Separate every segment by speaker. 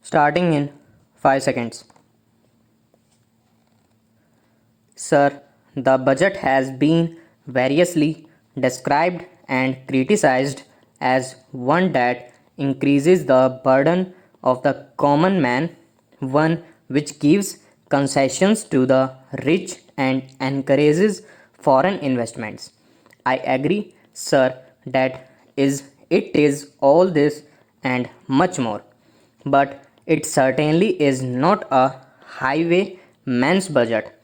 Speaker 1: Starting in 5 seconds. Sir, the budget has been variously described and criticized as one that increases the burden of the common man, one which gives concessions to the rich and encourages foreign investments. I agree, sir, that it is all this and much more. But it certainly is not a highwayman's budget.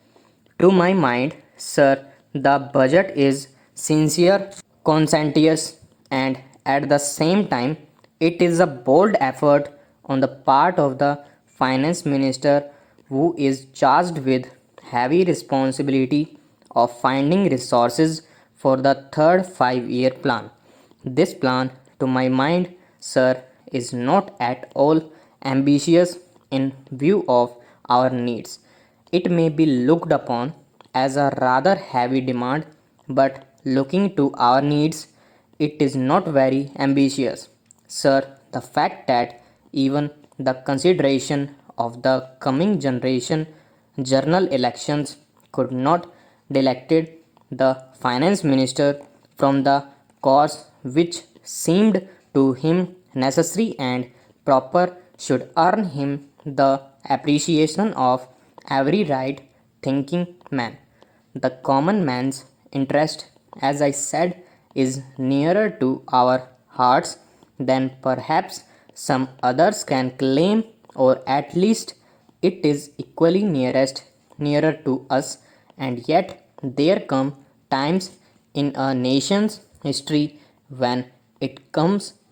Speaker 1: To my mind, sir, the budget is sincere, conscientious, and at the same time, it is a bold effort on the part of the finance minister who is charged with heavy responsibility of finding resources for the third 5 year plan. This plan, to my mind, sir, is not at all ambitious in view of our needs. It may be looked upon as a rather heavy demand, but looking to our needs, it is not very ambitious. Sir, the fact that even the consideration of the coming generation journal elections could not delected the finance minister from the course which seemed to him necessary and proper should earn him the appreciation of every right thinking man. The common man's interest, as I said, is nearer to our hearts than perhaps some others can claim, or at least it is equally nearer to us, and yet there come times in a nation's history when it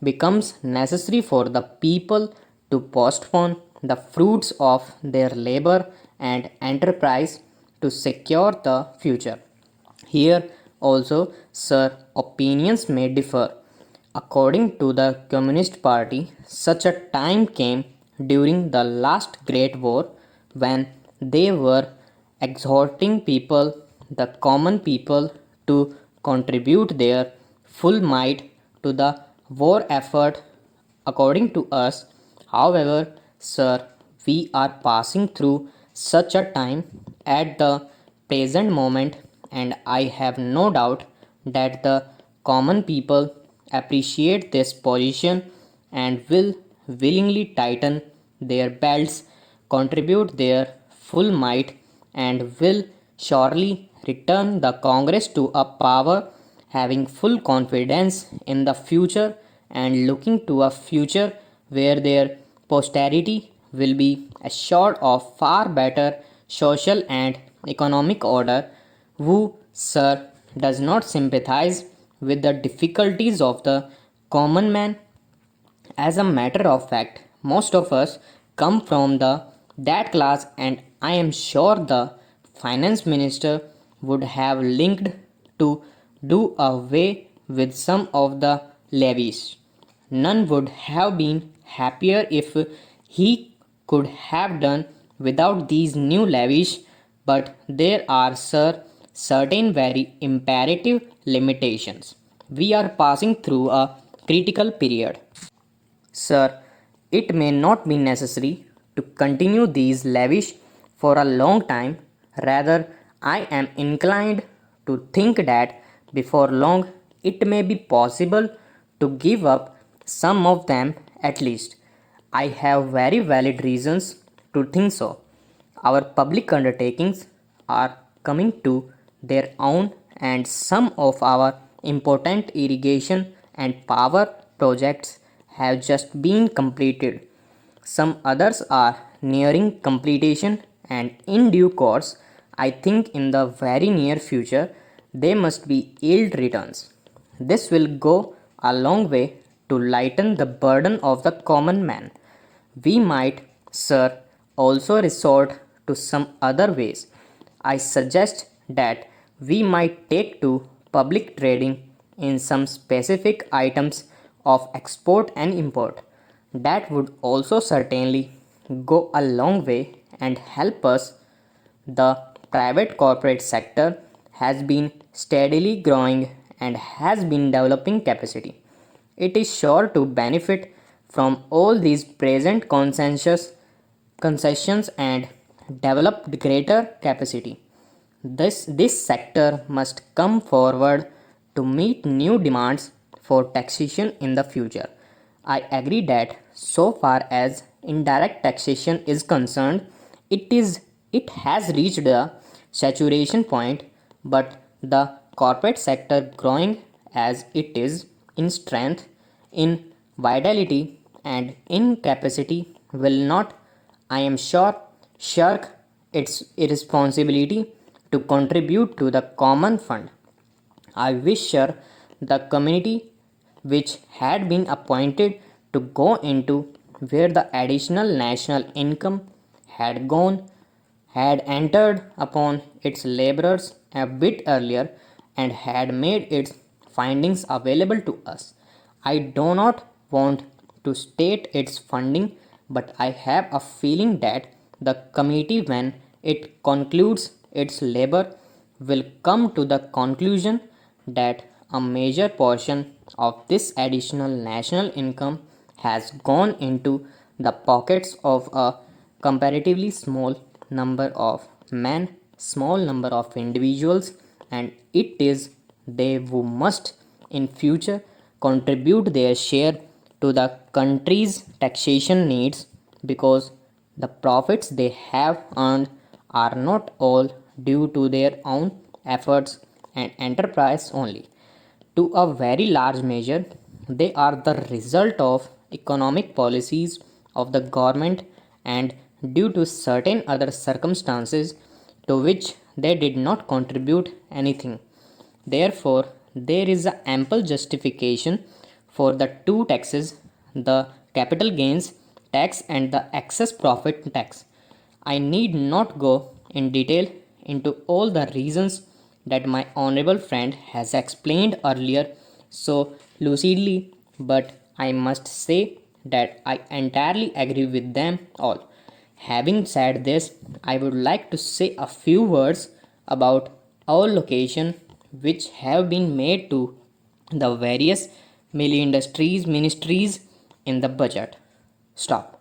Speaker 1: becomes necessary for the people to postpone the fruits of their labor and enterprise to secure the future. Here also, sir, opinions may differ. According to the Communist Party, such a time came during the last Great War when they were exhorting people, the common people, to contribute their full might to the war effort. According to us, however, sir, we are passing through such a time at the present moment, and I have no doubt that the common people appreciate this position and will willingly tighten their belts, contribute their full might, and will surely return the Congress to a power having full confidence in the future and looking to a future where their posterity will be assured of far better social and economic order. Who, sir, does not sympathize with the difficulties of the common man? As a matter of fact, most of us come from the that class, and I am sure the finance minister would have linked to do away with some of the levies. None would have been happier if he could have done without these new levies, but there are, sir, certain very imperative limitations. We are passing through a critical period. Sir, it may not be necessary to continue these lavish for a long time. Rather, I am inclined to think that before long it may be possible to give up some of them at least. I have very valid reasons to think so. Our public undertakings are coming to their own, and some of our important irrigation and power projects have just been completed. Some others are nearing completion, and in due course, I think in the very near future, they must be yield returns. This will go a long way to lighten the burden of the common man. We might, sir, also resort to some other ways. I suggest that we might take to public trading in some specific items of export and import. That would also certainly go a long way and help us. The private corporate sector has been steadily growing and has been developing capacity. It is sure to benefit from all these present concessions and develop greater capacity. This sector must come forward to meet new demands for taxation in the future. I agree that so far as indirect taxation is concerned, it has reached the saturation point, but the corporate sector growing as it is in strength, in vitality, and in capacity will not, I am sure, shirk its responsibility to contribute to the common fund. I wish sure the committee which had been appointed to go into where the additional national income had gone had entered upon its laborers a bit earlier and had made its findings available to us. I do not want to state its funding, but I have a feeling that the committee, when it concludes its labor, will come to the conclusion that a major portion of this additional national income has gone into the pockets of a comparatively small number of individuals, and it is they who must in future contribute their share to the country's taxation needs, because the profits they have earned are not all due to their own efforts and enterprise only. To a very large measure, they are the result of economic policies of the government and due to certain other circumstances to which they did not contribute anything. Therefore, there is a ample justification for the two taxes, the capital gains tax and the excess profit tax. I need not go in detail into all the reasons that my honorable friend has explained earlier so lucidly, but I must say that I entirely agree with them all. Having said this, I would like to say a few words about our location which have been made to the various industries ministries in the budget. Stop.